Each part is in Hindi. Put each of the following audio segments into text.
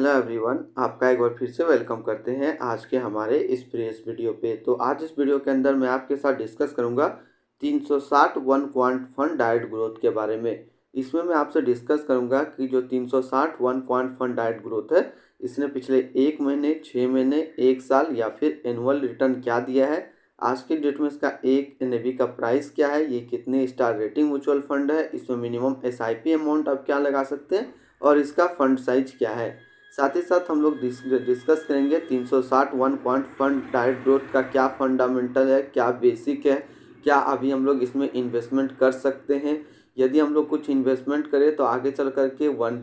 हेलो एवरीवन, आपका एक बार फिर से वेलकम करते हैं आज के हमारे इस प्रेस वीडियो पे। तो आज इस वीडियो के अंदर मैं आपके साथ डिस्कस करूंगा 360 one quant fund direct growth के बारे में। इसमें मैं आपसे डिस्कस करूंगा कि जो 360 one quant fund direct growth है, इसने पिछले 1 महीने, 6 महीने, 1 साल या फिर एनुअल रिटर्न क्या दिया है, आज की डेट में इसका एक एनएवी का प्राइस क्या है, ये कितने स्टार रेटिंग म्यूचुअल फंड है, इसमें मिनिमम एसआईपी अमाउंट आप क्या लगा सकते हैं और इसका फंड साइज क्या है। साथ ही साथ हम लोग डिस्कस करेंगे 360 one quant fund direct growth का क्या फंडामेंटल है, क्या बेसिक है, क्या अभी हम लोग इसमें इन्वेस्टमेंट कर सकते हैं। यदि हम लोग कुछ इन्वेस्टमेंट करें तो आगे चल करके वन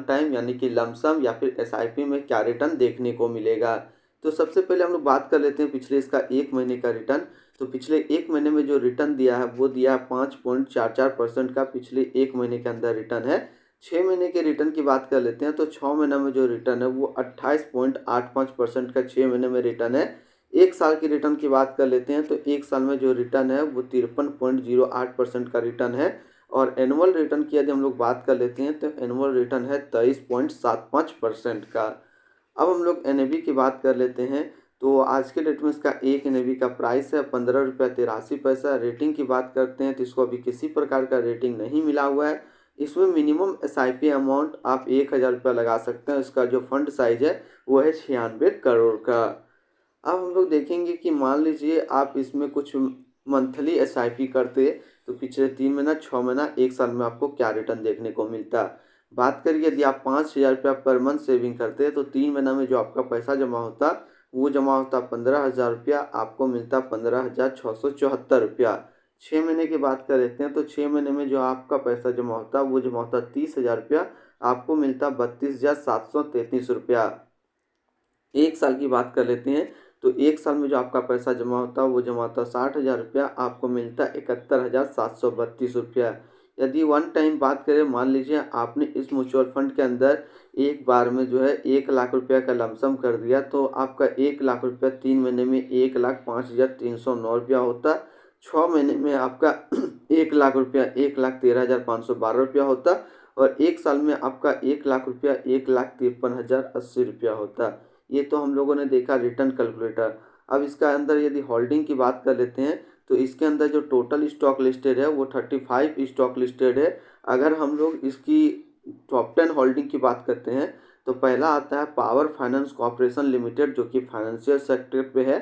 टाइम यानी कि लमसम या फिर एसआईपी में क्या रिटर्न देखने को मिलेगा। तो सबसे पहले हम लोग बात कर लेते हैं पिछले इसका 1 महीने का रिटर्न। तो पिछले 1 महीने में जो रिटर्न दिया है वो दिया है 5.44% का पिछले 1 महीने के अंदर रिटर्न है। 6 महीने के रिटर्न की बात कर लेते हैं तो 6 महीने में जो रिटर्न है वो 28.85% का 6 महीने में रिटर्न है। 1 साल की रिटर्न की बात कर लेते हैं तो 1 साल में जो रिटर्न है वो 53.08% का रिटर्न है। और एनुअल रिटर्न की यदि हम लोग बात कर लेते हैं तो एनुअल रिटर्न है 23.75% का। अब हम लोग एनएवी की बात कर लेते हैं। तो आज के डेट में इसका एक एनएवी का प्राइस है 15 रुपया 83 पैसा। रेटिंग की बात करते हैं तो इसको अभी किसी प्रकार का रेटिंग नहीं मिला हुआ है। इसमें मिनिमम एसआईपी अमाउंट आप 1000 रुपया लगा सकते हैं। इसका जो फंड साइज है वो है 96 करोड़ का। अब हम लोग देखेंगे कि मान लीजिए आप इसमें कुछ मंथली एसआईपी करते तो पिछले 3 महीना, 6 महीना, 1 साल में आपको क्या रिटर्न देखने को मिलता। बात करिए यदि आप 5000 रुपया पर मंथ सेविंग करते तो 3 महीना में जो आपका पैसा जमा होता वो जमा होता 15,000 रुपया, आपको मिलता 15,674 रुपया। 6 महीने की बात कर लेते हैं तो 6 महीने में जो आपका पैसा जमा होता वो जमा होता 30,000 रुपया, आपको मिलता 32,733 रुपया। 1 साल की बात कर लेते हैं तो 1 साल में जो आपका पैसा जमा होता वो जमा होता 60,000 रुपया, आपको मिलता 71,732 रुपया। यदि वन टाइम बात करें, मान लीजिए आपने इस म्यूचुअल फंड के अंदर एक बार में जो है 1,00,000 रुपया का लमसम कर दिया तो आपका 1,00,000 रुपया 3 महीने में 1,05,309 रुपया होता। 6 महीने में आपका 1,00,000 रुपया 1,13,512 रुपया होता। और 1 साल में आपका 1,00,000 रुपया 1,53,080 रुपया होता। ये तो हम लोगों ने देखा रिटर्न कैलकुलेटर। अब इसका अंदर यदि होल्डिंग की बात कर लेते हैं तो इसके अंदर जो टोटल स्टॉक लिस्टेड है वो 35 स्टॉक लिस्टेड है। अगर हम लोग इसकी टॉप 10 होल्डिंग की बात करते हैं तो पहला आता है पावर फाइनेंस कॉर्पोरेशन लिमिटेड जो कि फाइनेंशियल सेक्टर पे है।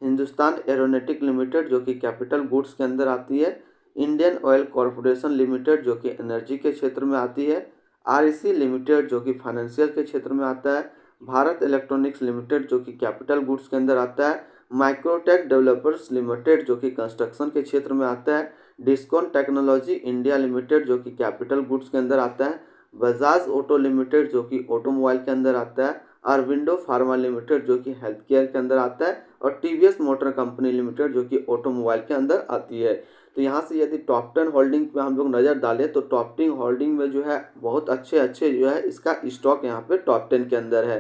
हिंदुस्तान एरोनॉटिक लिमिटेड जो कि कैपिटल गुड्स के अंदर आती है। इंडियन ऑयल कॉरपोरेशन लिमिटेड जो कि एनर्जी के क्षेत्र में आती है। आरईसी लिमिटेड जो कि फाइनेंशियल के क्षेत्र में आता है। भारत इलेक्ट्रॉनिक्स लिमिटेड जो कि कैपिटल गुड्स के अंदर आता है। माइक्रोटेक डेवलपर्स लिमिटेड जो कि कंस्ट्रक्शन के क्षेत्र में आता है। डिस्कॉन टेक्नोलॉजी इंडिया लिमिटेड जो कि कैपिटल गुड्स के अंदर आता है। बजाज ऑटो लिमिटेड जो कि ऑटोमोबाइल के अंदर आता है। अरविंदो फार्मा लिमिटेड जो कि हेल्थ केयर के अंदर आता है। और टीवीएस मोटर कंपनी लिमिटेड जो कि ऑटोमोबाइल के अंदर आती है। तो यहाँ से यदि टॉप 10 होल्डिंग पे हम लोग नज़र डालें तो टॉप 10 होल्डिंग में जो है बहुत अच्छे अच्छे जो है इसका स्टॉक यहाँ पे टॉप 10 के अंदर है।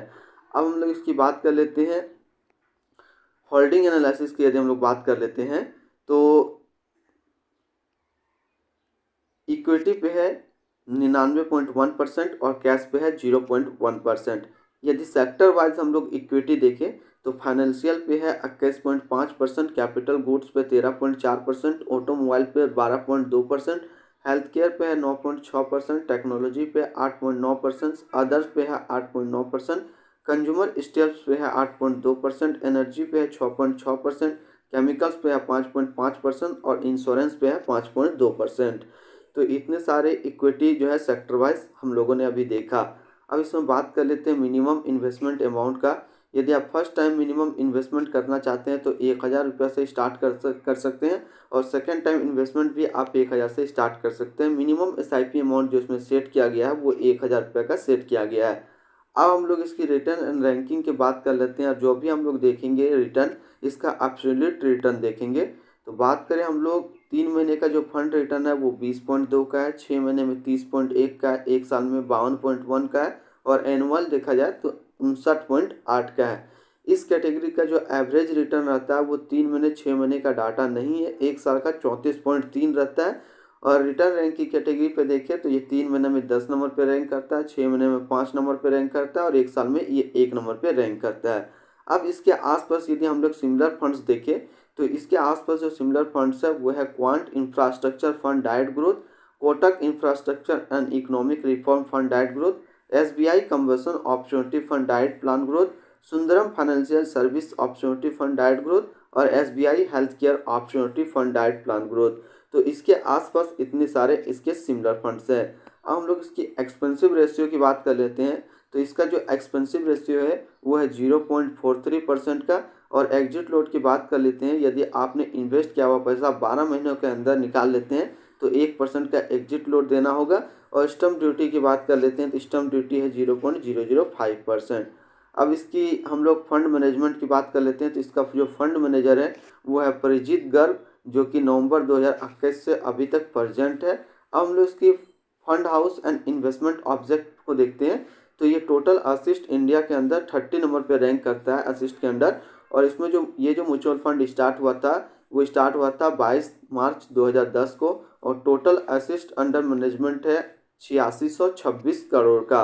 अब हम लोग इसकी बात कर लेते हैं होल्डिंग एनालिसिस की। यदि हम लोग बात कर लेते हैं तो इक्विटी पे है 99.1% और कैश पे है 0.1%। यदि सेक्टर वाइज हम लोग इक्विटी देखें तो फाइनेंशियल पे है 21.5%, कैपिटल गुड्स पे 13.4%, ऑटोमोबाइल पे 12.2%, हेल्थ केयर पे है 9.6%, टेक्नोलॉजी पे 8.9%, अदर्स पे है 8.9%, कंज्यूमर स्टेप्स पे है 8.2%, एनर्जी पे है 6.6%, केमिकल्स पे है 5.5% और इंश्योरेंस पे है 5.2%। तो इतने सारे इक्विटी जो है सेक्टर वाइज हम लोगों ने अभी देखा। अब इसमें बात कर लेते हैं मिनिमम इन्वेस्टमेंट अमाउंट का। यदि आप फर्स्ट टाइम मिनिमम इन्वेस्टमेंट करना चाहते हैं तो 1,000 रुपया से स्टार्ट कर सकते हैं। और सेकेंड टाइम इन्वेस्टमेंट भी आप 1,000 से स्टार्ट कर सकते हैं। मिनिमम एसआईपी अमाउंट जो इसमें सेट किया गया है वो 1,000 रुपया का सेट किया गया है। अब हम लोग इसकी रिटर्न एंड रैंकिंग की बात कर लेते हैं। और जो भी हम लोग देखेंगे रिटर्न, इसका एब्सोल्यूट रिटर्न देखेंगे। तो बात करें हम लोग 3 महीने का जो फंड रिटर्न है वो 20.2 का है, 6 महीने में 30.1 का है, 1 साल में 52.1 का है और एनुअल देखा जाए तो 59.8 का है। इस कैटेगरी का जो एवरेज रिटर्न रहता है वो 3 महीने, 6 महीने का डाटा नहीं है, 1 साल का 34.3 रहता है। और रिटर्न रैंक की कैटेगरी पे देखें तो ये 3 महीने में 10 नंबर पे रैंक करता है, 6 महीने में 5 नंबर पे रैंक करता है और 1 साल में ये 1 नंबर पे रैंक करता है। अब इसके आसपास यदि हम लोग सिमिलर फंड्स देखें तो इसके आसपास जो सिमिलर फंड्स है वो है quant infrastructure fund direct growth, Kotak infrastructure and economic reform fund direct growth, SBI conversion opportunity fund direct plan growth, Sundaram financial service opportunity fund direct growth और SBI health care opportunity fund direct plan growth. तो इसके आसपास इतने सारे इसके सिमिलर फंड्स हैं। अब हम लोग इसकी एक्सपेंसिव रेशियो की बात कर लेते हैं। तो इसका जो एक्सपेंसिव रेशियो है वो है 0.43% का। और एग्जिट लोड की बात कर लेते हैं, यदि आपने इन्वेस्ट किया हुआ पैसा 12 महीनों के अंदर निकाल लेते हैं तो 1% का एग्जिट लोड देना होगा। और स्टम्प ड्यूटी की बात कर लेते हैं तो स्टम्प ड्यूटी है 0.005%। अब इसकी हम लोग फंड मैनेजमेंट की बात कर लेते हैं। तो इसका जो फंड मैनेजर है वो है परिजीत गर्ग, जो कि नवंबर 2021 से अभी तक प्रेजेंट है। अब हम लोग इसकी fund house and investment object को देखते हैं। तो ये टोटल असिस्ट इंडिया के अंदर 30 नंबर पे रैंक करता है असिस्ट के अंडर। और इसमें जो म्यूचुअल फंड स्टार्ट हुआ था वो स्टार्ट हुआ था 22 मार्च 2010 को। और टोटल असिस्ट अंडर मैनेजमेंट है 8626 करोड़ का।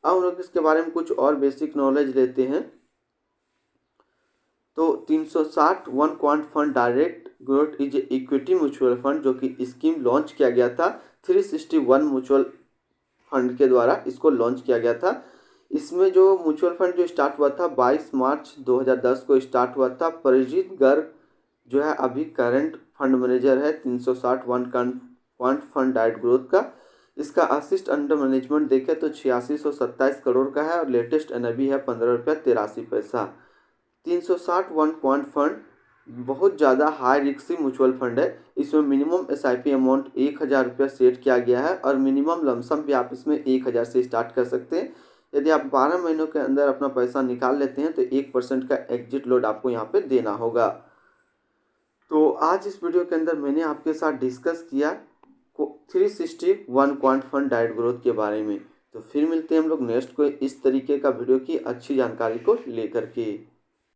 अब हम लोग इसके बारे में कुछ और बेसिक नॉलेज लेते हैं। तो 360 one quant fund direct growth is equity mutual fund, जो कि स्कीम लॉन्च किया गया था 361 म्यूचुअल फंड के द्वारा इसको लॉन्च किया गया था। इसमें जो म्यूचुअल फंड जो स्टार्ट हुआ था 22 मार्च 2010 को स्टार्ट हुआ था। परिजीत गर्ग जो है अभी करंट फंड मैनेजर है 360 one quant fund direct growth का। इसका असिस्ट अंडर मैनेजमेंट देखें तो 8627 करोड़ का है और लेटेस्ट NAV है 15.83 रुपये। 360 वन क्वांट फंड बहुत ज़्यादा हाई रिस्की म्यूचुअल फंड है। इसमें मिनिमम SIP अमाउंट 1000 रुपया सेट किया गया है और मिनिमम लमसम भी आप इसमें 1000 से स्टार्ट कर सकते हैं। यदि आप 12 महीनों के अंदर अपना पैसा निकाल लेते हैं तो 1% का एग्जिट लोड आपको यहाँ पे देना होगा। तो आज इस वीडियो के अंदर मैंने आपके साथ डिस्कस किया 361 क्वांट फंड डायरेक्ट ग्रोथ के बारे में। तो फिर मिलते हैं हम लोग नेक्स्ट कोई इस तरीके का वीडियो की अच्छी जानकारी को लेकर के।